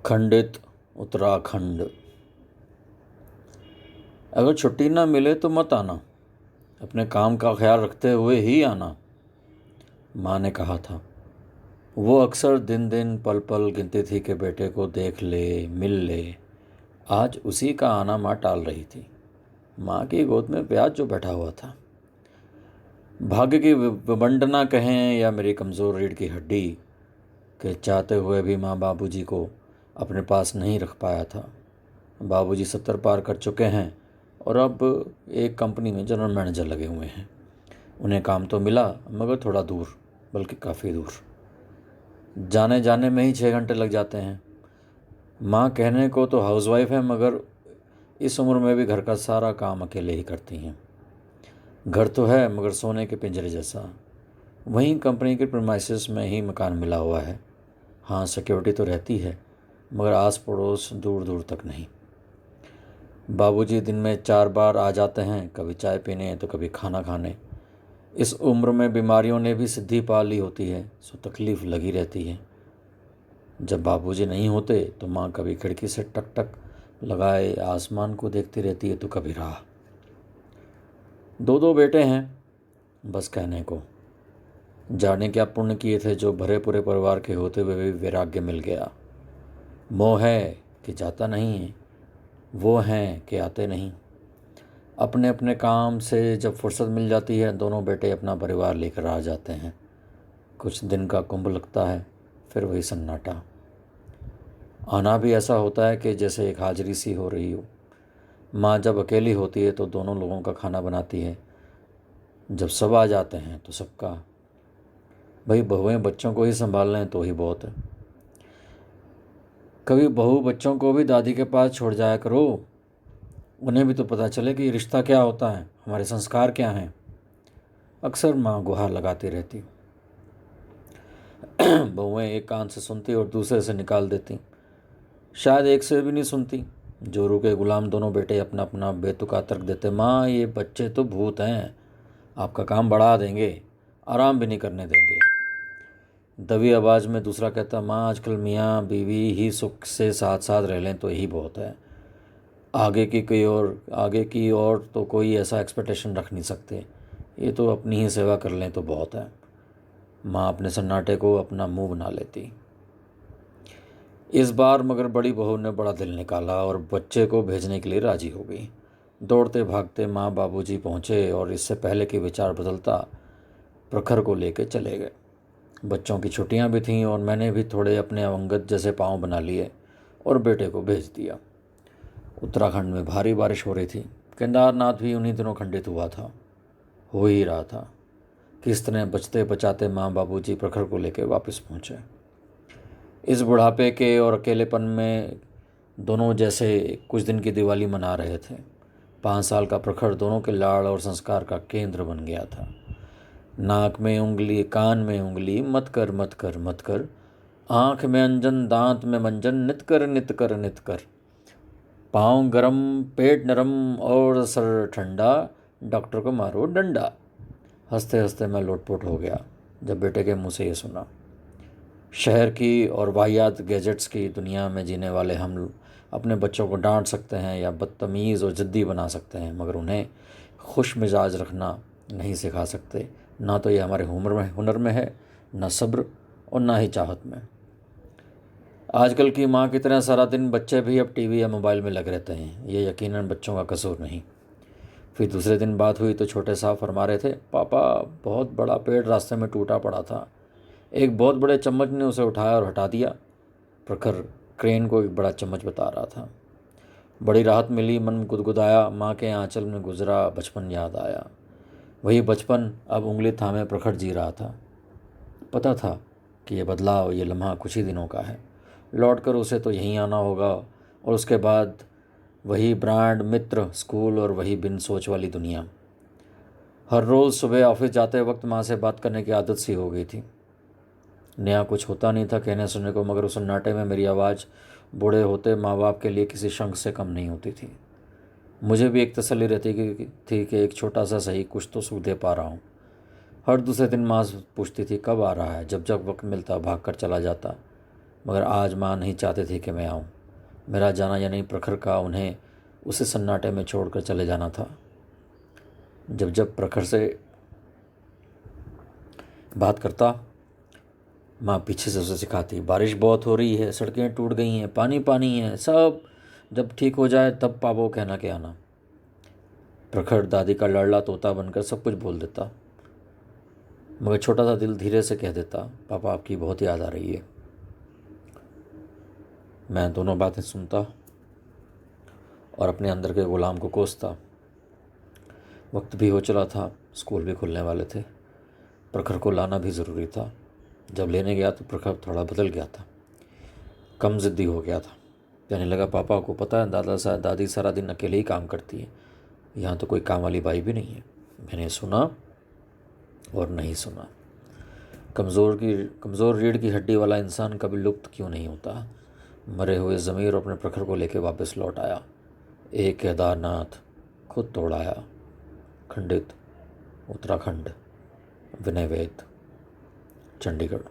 खंडित उत्तराखंड। अगर छुट्टी ना मिले तो मत आना, अपने काम का ख्याल रखते हुए ही आना, माँ ने कहा था। वो अक्सर दिन दिन पल पल गिनती थी कि बेटे को देख ले, मिल ले। आज उसी का आना माँ टाल रही थी। माँ की गोद में ब्याज जो बैठा हुआ था। भाग्य की विडंबना कहें या मेरी कमज़ोर रीढ़ की हड्डी के चाहते हुए भी माँ बाबूजी को अपने पास नहीं रख पाया था। बाबूजी 70 पार कर चुके हैं और अब एक कंपनी में जनरल मैनेजर लगे हुए हैं। उन्हें काम तो मिला, मगर थोड़ा दूर, बल्कि काफ़ी दूर। जाने जाने में ही 6 घंटे लग जाते हैं। माँ कहने को तो हाउसवाइफ है, मगर इस उम्र में भी घर का सारा काम अकेले ही करती हैं। घर तो है, मगर सोने के पिंजरे जैसा। वहीं कंपनी के प्रीमाइसेस में ही मकान मिला हुआ है। हाँ, सिक्योरिटी तो रहती है, मगर आस पड़ोस दूर दूर तक नहीं। बाबूजी दिन में 4 बार आ जाते हैं, कभी चाय पीने तो कभी खाना खाने। इस उम्र में बीमारियों ने भी सिद्धि पा ली होती है, सो तकलीफ़ लगी रहती है। जब बाबूजी नहीं होते तो माँ कभी खिड़की से टक टक लगाए आसमान को देखती रहती है, तो कभी राह। दो दो बेटे हैं, बस कहने को। जाने क्या पुण्य किए थे जो भरे पूरे परिवार के होते हुए भी वैराग्य मिल गया। मोह है कि जाता नहीं है, वो हैं कि आते नहीं। अपने अपने काम से जब फुर्सत मिल जाती है, दोनों बेटे अपना परिवार लेकर आ जाते हैं। कुछ दिन का कुंभ लगता है, फिर वही सन्नाटा। आना भी ऐसा होता है कि जैसे एक हाजिरी सी हो रही हो। माँ जब अकेली होती है तो दोनों लोगों का खाना बनाती है। जब सब आ जाते हैं तो सबका। भाई, बहुएं बच्चों को ही संभाल लें तो ही बहुत है। कभी बहू बच्चों को भी दादी के पास छोड़ जाया करो, उन्हें भी तो पता चले कि रिश्ता क्या होता है, हमारे संस्कार क्या हैं। अक्सर माँ गुहार लगाती रहती। बहुएं एक कान से सुनती और दूसरे से निकाल देती। शायद एक से भी नहीं सुनती। जोरू के गुलाम दोनों बेटे अपना अपना बेतुका तर्क देते। माँ, ये बच्चे तो भूत हैं, आपका काम बढ़ा देंगे, आराम भी नहीं करने देंगे। दबी आवाज़ में दूसरा कहता, माँ, आजकल मियाँ बीवी ही सुख से साथ साथ रह लें तो यही बहुत है। आगे की और तो कोई ऐसा एक्सपेक्टेशन रख नहीं सकते। ये तो अपनी ही सेवा कर लें तो बहुत है। माँ अपने सन्नाटे को अपना मुंह बना लेती। इस बार मगर बड़ी बहू ने बड़ा दिल निकाला और बच्चे को भेजने के लिए राजी हो गई। दौड़ते भागते माँ बाबूजी पहुँचे और इससे पहले कि विचार बदलता, प्रखर को लेकर चले गए। बच्चों की छुट्टियाँ भी थीं और मैंने भी थोड़े अपने अवंगत जैसे पाँव बना लिए और बेटे को भेज दिया। उत्तराखंड में भारी बारिश हो रही थी। केदारनाथ भी उन्हीं दिनों खंडित हुआ था, हो ही रहा था। किस तरह बचते बचाते माँ बाबूजी प्रखर को लेकर वापस पहुँचे। इस बुढ़ापे के और अकेलेपन में दोनों जैसे कुछ दिन की दिवाली मना रहे थे। 5 साल का प्रखर दोनों के लाड़ और संस्कार का केंद्र बन गया था। नाक में उंगली, कान में उंगली, मत कर मत कर मत कर। आँख में अंजन, दांत में मंजन, नित कर नित कर नित कर। पाँव गरम, पेट नरम और सर ठंडा, डॉक्टर को मारो डंडा। हंसते हंसते मैं लोटपोट हो गया जब बेटे के मुंह से ये सुना। शहर की और वाहियात गैजेट्स की दुनिया में जीने वाले हम अपने बच्चों को डांट सकते हैं या बदतमीज़ और ज़िद्दी बना सकते हैं, मगर उन्हें खुश मिजाज रखना नहीं सिखा सकते। ना तो ये हमारे हुनर में है, ना सब्र और ना ही चाहत में। आजकल की माँ की तरह सारा दिन बच्चे भी अब टीवी या मोबाइल में लगे रहते हैं। ये यकीनन बच्चों का कसूर नहीं। फिर दूसरे दिन बात हुई तो छोटे साहब फरमा रहे थे, पापा, बहुत बड़ा पेड़ रास्ते में टूटा पड़ा था, एक बहुत बड़े चम्मच ने उसे उठाया और हटा दिया। प्रखर क्रेन को एक बड़ा चम्मच बता रहा था। बड़ी राहत मिली, मन गुदगुदाया। माँ के आंचल में गुजरा बचपन याद आया। वही बचपन अब उंगली थामे प्रखर जी रहा था। पता था कि ये बदलाव, ये लम्हा कुछ ही दिनों का है। लौट कर उसे तो यहीं आना होगा और उसके बाद वही ब्रांड, मित्र, स्कूल और वही बिन सोच वाली दुनिया। हर रोज़ सुबह ऑफिस जाते वक्त माँ से बात करने की आदत सी हो गई थी। नया कुछ होता नहीं था कहने सुनने को, मगर उस सन्नाटे में मेरी आवाज़ बूढ़े होते माँ बाप के लिए किसी शंख से कम नहीं होती थी। मुझे भी एक तसल्ली रहती थी कि एक छोटा सा सही कुछ तो सुख दे पा रहा हूँ। हर दूसरे दिन माँ पूछती थी, कब आ रहा है। जब जब वक्त मिलता भाग कर चला जाता। मगर आज माँ नहीं चाहते थे कि मैं आऊँ। मेरा जाना यानी प्रखर का उन्हें उसे सन्नाटे में छोड़कर चले जाना था। जब जब प्रखर से बात करता, माँ पीछे से उसे सिखाती, बारिश बहुत हो रही है, सड़कें टूट गई हैं, पानी पानी है, सब जब ठीक हो जाए तब पापो कहना के आना। प्रखर दादी का लाडला तोता बनकर सब कुछ बोल देता, मगर छोटा सा दिल धीरे से कह देता, पापा आपकी बहुत याद आ रही है। मैं दोनों बातें सुनता और अपने अंदर के गुलाम को कोसता। वक्त भी हो चला था, स्कूल भी खुलने वाले थे। प्रखर को लाना भी ज़रूरी था। जब लेने गया तो प्रखर थोड़ा बदल गया था, कम ज़िद्दी हो गया था। कहने लगा, पापा को पता है दादी सारा दिन अकेले ही काम करती है, यहाँ तो कोई काम वाली बाई भी नहीं है। मैंने सुना और नहीं सुना। कमज़ोर रीढ़ की हड्डी वाला इंसान कभी लुप्त क्यों नहीं होता। मरे हुए ज़मीर अपने प्रखर को लेकर वापस लौट आया। एक केदारनाथ खुद तोड़ाया। खंडित उत्तराखंड, विनय वैद, चंडीगढ़।